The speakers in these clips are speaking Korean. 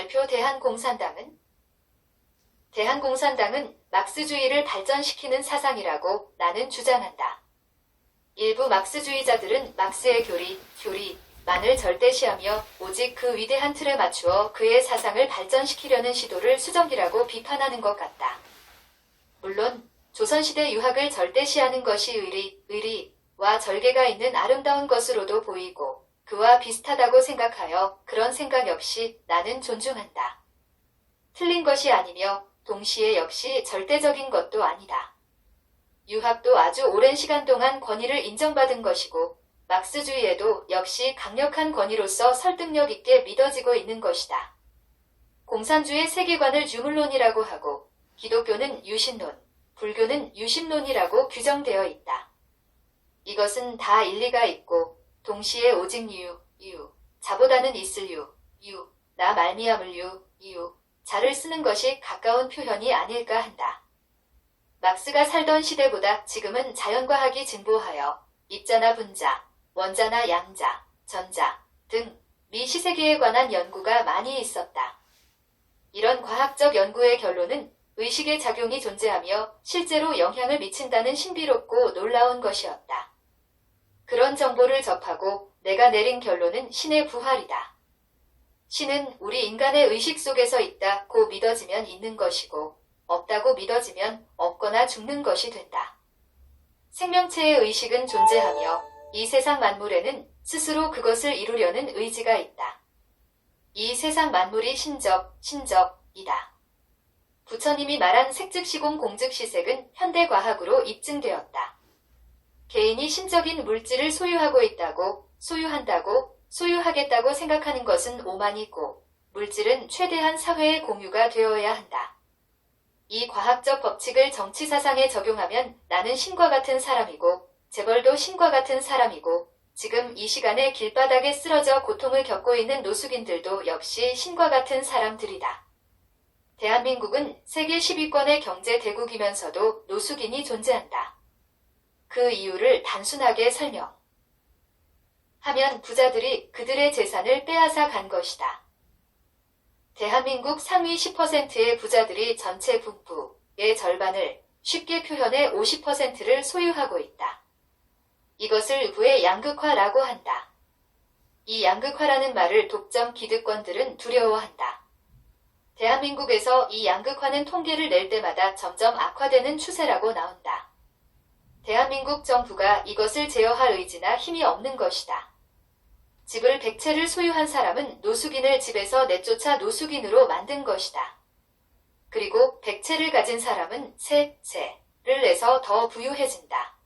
발표 대한공산당은 막스주의를 발전시키는 사상이라고 나는 주장한다. 일부 막스주의자들은 막스의 교리만을 절대시하며 오직 그 위대한 틀에 맞추어 그의 사상을 발전시키려는 시도를 수정기라고 비판하는 것 같다. 물론 조선시대 유학을 절대시하는 것이 의리와 절개가 있는 아름다운 것으로도 보이고 그와 비슷하다고 생각하여 그런 생각 역시 나는 존중한다. 틀린 것이 아니며 동시에 역시 절대적인 것도 아니다. 유학도 아주 오랜 시간 동안 권위를 인정받은 것이고 막스주의에도 역시 강력한 권위로서 설득력 있게 믿어지고 있는 것이다. 공산주의 세계관을 유물론이라고 하고 기독교는 유신론, 불교는 유심론이라고 규정되어 있다. 이것은 다 일리가 있고 동시에 오직 자보다는 있을 나 말미암을 자를 쓰는 것이 가까운 표현이 아닐까 한다. 막스가 살던 시대보다 지금은 자연과학이 진보하여 입자나 분자, 원자나 양자, 전자 등 미시세계에 관한 연구가 많이 있었다. 이런 과학적 연구의 결론은 의식의 작용이 존재하며 실제로 영향을 미친다는 신비롭고 놀라운 것이었다. 그런 정보를 접하고 내가 내린 결론은 신의 부활이다. 신은 우리 인간의 의식 속에서 있다고 믿어지면 있는 것이고 없다고 믿어지면 없거나 죽는 것이 된다. 생명체의 의식은 존재하며 이 세상 만물에는 스스로 그것을 이루려는 의지가 있다. 이 세상 만물이 신적이다. 부처님이 말한 색즉시공 공즉시색은 현대과학으로 입증되었다. 개인이 신적인 물질을 소유하겠다고 생각하는 것은 오만이고 물질은 최대한 사회의 공유가 되어야 한다. 이 과학적 법칙을 정치사상에 적용하면 나는 신과 같은 사람이고 재벌도 신과 같은 사람이고 지금 이 시간에 길바닥에 쓰러져 고통을 겪고 있는 노숙인들도 역시 신과 같은 사람들이다. 대한민국은 세계 10위권의 경제 대국이면서도 노숙인이 존재한다. 그 이유를 단순하게 설명하면 부자들이 그들의 재산을 빼앗아 간 것이다. 대한민국 상위 10%의 부자들이 전체 분포의 절반을, 쉽게 표현해 50%를 소유하고 있다. 이것을 부의 양극화라고 한다. 이 양극화라는 말을 독점 기득권들은 두려워한다. 대한민국에서 이 양극화는 통계를 낼 때마다 점점 악화되는 추세라고 나온다. 대한민국 정부가 이것을 제어할 의지나 힘이 없는 것이다. 집을 100채를 소유한 사람은 노숙인을 집에서 내쫓아 노숙인으로 만든 것이다. 그리고 100채를 가진 사람은 3채를 내서 더 부유해진다.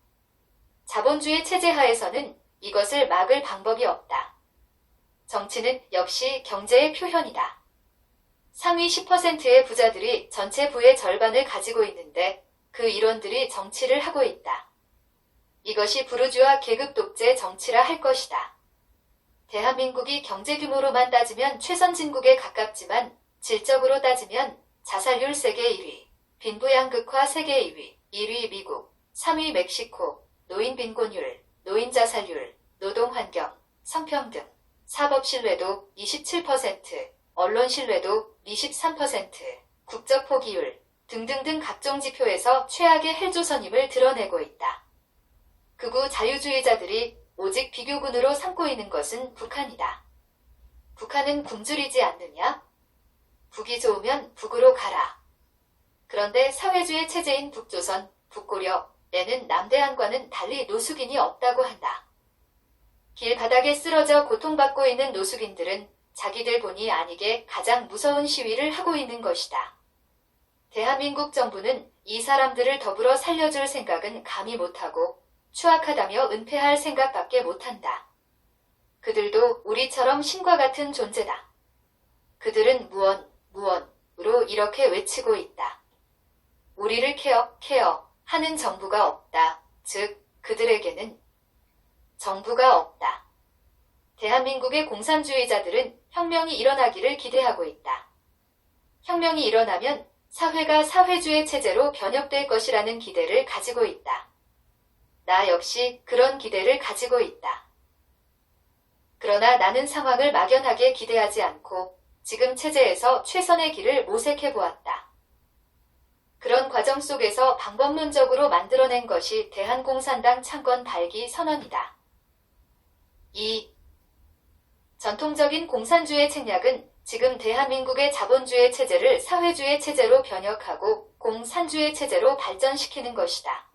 자본주의 체제 하에서는 이것을 막을 방법이 없다. 정치는 역시 경제의 표현이다. 상위 10%의 부자들이 전체 부의 절반을 가지고 있는데 그 일원들이 정치를 하고 있다. 이것이 부르주아 계급 독재 정치라 할 것이다. 대한민국이 경제 규모로만 따지면 최선진국에 가깝지만 질적으로 따지면 자살률 세계 1위, 빈부양극화 세계 2위, 1위 미국, 3위 멕시코, 노인 빈곤율, 노인 자살률, 노동환경, 성평등, 사법 신뢰도 27%, 언론 신뢰도 23%, 국적 포기율 등등등 각종 지표에서 최악의 헬조선임을 드러내고 있다. 극우 자유주의자들이 오직 비교군으로 삼고 있는 것은 북한이다. 북한은 굶주리지 않느냐? 북이 좋으면 북으로 가라. 그런데 사회주의 체제인 북조선, 북고려에는 남대한과는 달리 노숙인이 없다고 한다. 길바닥에 쓰러져 고통받고 있는 노숙인들은 자기들 본의 아니게 가장 무서운 시위를 하고 있는 것이다. 대한민국 정부는 이 사람들을 더불어 살려줄 생각은 감히 못하고 추악하다며 은폐할 생각밖에 못한다. 그들도 우리처럼 신과 같은 존재다. 그들은 무언으로 이렇게 외치고 있다. 우리를 케어 하는 정부가 없다. 즉, 그들에게는 정부가 없다. 대한민국의 공산주의자들은 혁명이 일어나기를 기대하고 있다. 혁명이 일어나면 사회가 사회주의 체제로 변혁될 것이라는 기대를 가지고 있다. 나 역시 그런 기대를 가지고 있다. 그러나 나는 상황을 막연하게 기대하지 않고 지금 체제에서 최선의 길을 모색해 보았다. 그런 과정 속에서 방법론적으로 만들어낸 것이 대한공산당 창건 발기 선언이다. 2. 전통적인 공산주의 책략은 지금 대한민국의 자본주의 체제를 사회주의 체제로 변혁하고 공산주의 체제로 발전시키는 것이다.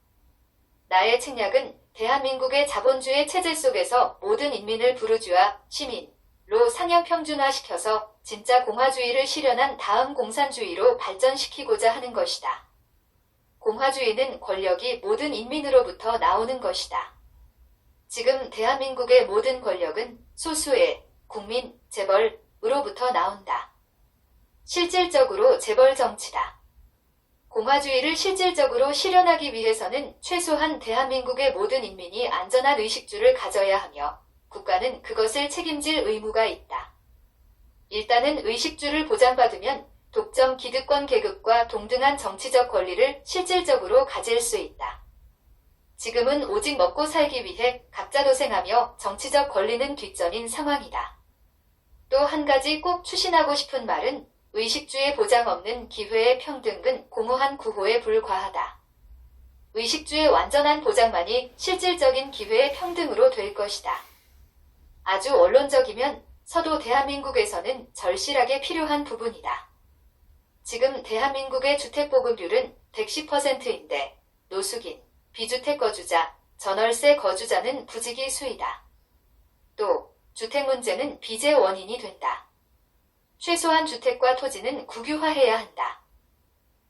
나의 책략은 대한민국의 자본주의 체제 속에서 모든 인민을 부르주아 시민로 상향평준화시켜서 진짜 공화주의를 실현한 다음 공산주의로 발전시키고자 하는 것이다. 공화주의는 권력이 모든 인민으로부터 나오는 것이다. 지금 대한민국의 모든 권력은 소수의 국민, 재벌으로부터 나온다. 실질적으로 재벌 정치다. 공화주의를 실질적으로 실현하기 위해서는 최소한 대한민국의 모든 인민이 안전한 의식주를 가져야 하며 국가는 그것을 책임질 의무가 있다. 일단은 의식주를 보장받으면 독점 기득권 계급과 동등한 정치적 권리를 실질적으로 가질 수 있다. 지금은 오직 먹고 살기 위해 각자 도생하며 정치적 권리는 뒷전인 상황이다. 또 한 가지 꼭 추신하고 싶은 말은 의식주의 보장 없는 기회의 평등은 공허한 구호에 불과하다. 의식주의 완전한 보장만이 실질적인 기회의 평등으로 될 것이다. 아주 원론적이면 서도 대한민국에서는 절실하게 필요한 부분이다. 지금 대한민국의 주택보급률은 110%인데 노숙인, 비주택 거주자, 전월세 거주자는 부지기 수이다. 또 주택 문제는 빚의 원인이 된다. 최소한 주택과 토지는 국유화해야 한다.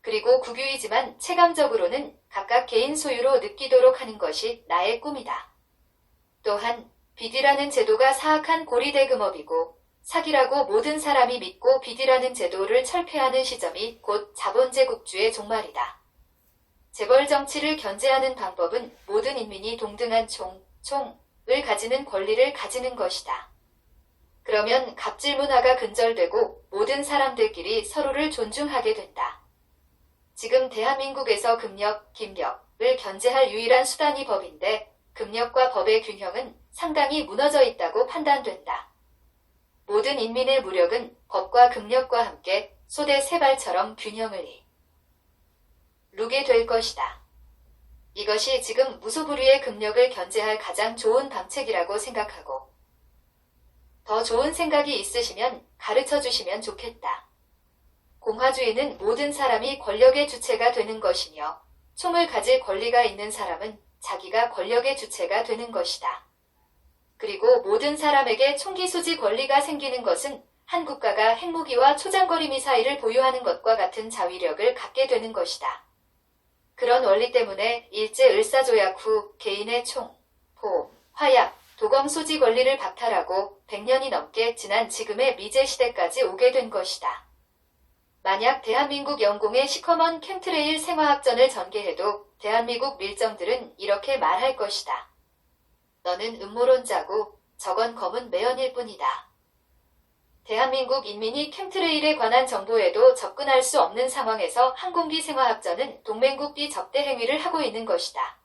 그리고 국유이지만 체감적으로는 각각 개인 소유로 느끼도록 하는 것이 나의 꿈이다. 또한 빚이라는 제도가 사악한 고리대금업이고 사기라고 모든 사람이 믿고 빚이라는 제도를 철폐하는 시점이 곧 자본제국주의 종말이다. 재벌 정치를 견제하는 방법은 모든 인민이 동등한 총을 가지는 권리를 가지는 것이다. 그러면 갑질 문화가 근절되고 모든 사람들끼리 서로를 존중하게 된다. 지금 대한민국에서 금력, 김력을 견제할 유일한 수단이 법인데 금력과 법의 균형은 상당히 무너져 있다고 판단된다. 모든 인민의 무력은 법과 금력과 함께 소대 세 발처럼 균형을 이루게 될 것이다. 이것이 지금 무소불위의 금력을 견제할 가장 좋은 방책이라고 생각하고 더 좋은 생각이 있으시면 가르쳐 주시면 좋겠다. 공화주의는 모든 사람이 권력의 주체가 되는 것이며 총을 가질 권리가 있는 사람은 자기가 권력의 주체가 되는 것이다. 그리고 모든 사람에게 총기 소지 권리가 생기는 것은 한 국가가 핵무기와 초장거리 미사일을 보유하는 것과 같은 자위력을 갖게 되는 것이다. 그런 원리 때문에 일제을사조약 후 개인의 총, 포, 화약, 도검 소지 권리를 박탈하고 100년이 넘게 지난 지금의 미제 시대까지 오게 된 것이다. 만약 대한민국 영공의 시커먼 캠트레일 생화학전을 전개해도 대한민국 밀정들은 이렇게 말할 것이다. 너는 음모론자고 저건 검은 매연일 뿐이다. 대한민국 인민이 캠트레일에 관한 정보에도 접근할 수 없는 상황에서 항공기 생화학전은 동맹국 비접대 행위를 하고 있는 것이다.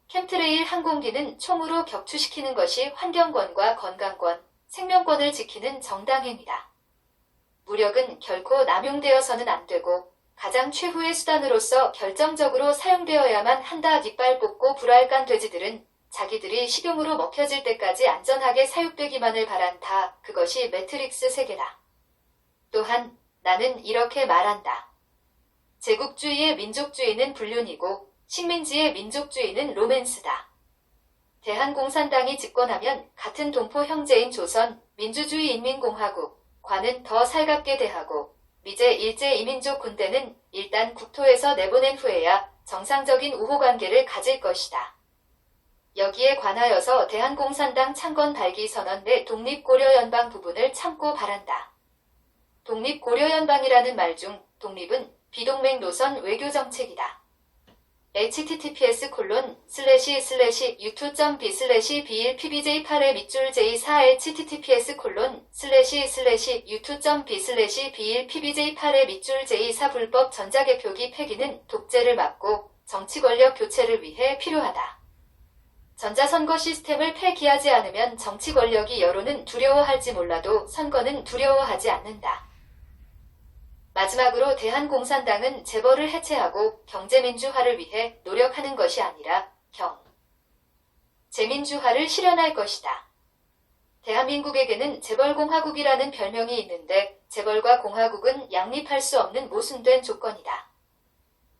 캠트레일 항공기는 총으로 격추시키는 것이 환경권과 건강권, 생명권을 지키는 정당행위다. 무력은 결코 남용되어서는 안 되고 가장 최후의 수단으로서 결정적으로 사용되어야만 한다. 깃발 뽑고 불알간 돼지들은 자기들이 식용으로 먹혀질 때까지 안전하게 사육되기만을 바란다. 그것이 매트릭스 세계다. 또한 나는 이렇게 말한다. 제국주의의 민족주의는 불륜이고 식민지의 민족주의는 로맨스다. 대한공산당이 집권하면 같은 동포 형제인 조선 민주주의인민공화국과는 더 살갑게 대하고 미제 일제 이민족 군대는 일단 국토에서 내보낸 후에야 정상적인 우호관계를 가질 것이다. 여기에 관하여서 대한공산당 창건 발기 선언 내 독립고려연방 부분을 참고 바란다. 독립고려연방이라는 말 중 독립은 비동맹 노선 외교정책이다. https://u2.b/b1pbj8의 밑줄 j4 https://u2.b/b1pbj8의 밑줄 j4 불법 전자개표기 폐기는 독재를 막고 정치 권력 교체를 위해 필요하다. 전자선거 시스템을 폐기하지 않으면 정치 권력이 여론은 두려워할지 몰라도 선거는 두려워하지 않는다. 마지막으로 대한공산당은 재벌을 해체하고 경제민주화를 위해 노력하는 것이 아니라 재민주화를 실현할 것이다. 대한민국에게는 재벌공화국이라는 별명이 있는데 재벌과 공화국은 양립할 수 없는 모순된 조건이다.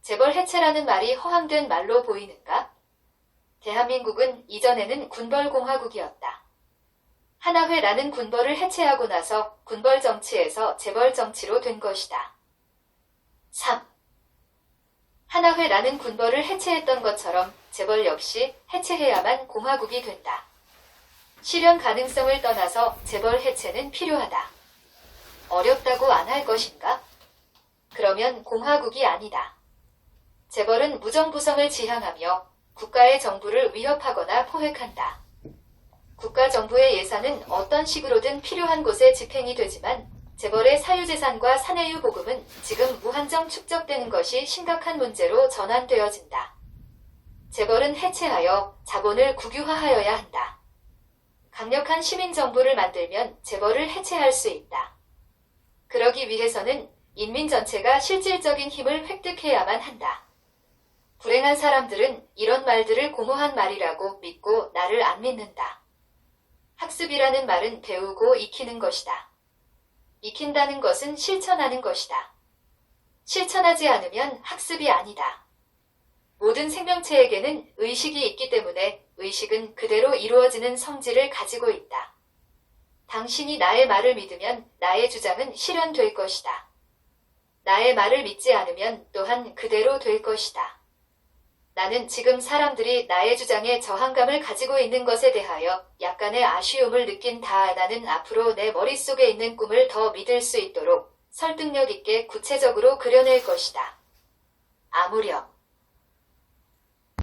재벌 해체라는 말이 허황된 말로 보이는가? 대한민국은 이전에는 군벌공화국이었다. 하나회라는 군벌을 해체하고 나서 군벌 정치에서 재벌 정치로 된 것이다. 3. 하나회라는 군벌을 해체했던 것처럼 재벌 역시 해체해야만 공화국이 된다. 실현 가능성을 떠나서 재벌 해체는 필요하다. 어렵다고 안 할 것인가? 그러면 공화국이 아니다. 재벌은 무정부성을 지향하며 국가의 정부를 위협하거나 포획한다. 국가 정부의 예산은 어떤 식으로든 필요한 곳에 집행이 되지만 재벌의 사유재산과 사내유 보금은 지금 무한정 축적되는 것이 심각한 문제로 전환되어진다. 재벌은 해체하여 자본을 국유화하여야 한다. 강력한 시민정부를 만들면 재벌을 해체할 수 있다. 그러기 위해서는 인민 전체가 실질적인 힘을 획득해야만 한다. 불행한 사람들은 이런 말들을 공허한 말이라고 믿고 나를 안 믿는다. 학습이라는 말은 배우고 익히는 것이다. 익힌다는 것은 실천하는 것이다. 실천하지 않으면 학습이 아니다. 모든 생명체에게는 의식이 있기 때문에 의식은 그대로 이루어지는 성질을 가지고 있다. 당신이 나의 말을 믿으면 나의 주장은 실현될 것이다. 나의 말을 믿지 않으면 또한 그대로 될 것이다. 나는 지금 사람들이 나의 주장에 저항감을 가지고 있는 것에 대하여 약간의 아쉬움을 느낀다. 나는 앞으로 내 머릿속에 있는 꿈을 더 믿을 수 있도록 설득력 있게 구체적으로 그려낼 것이다. 아무렴.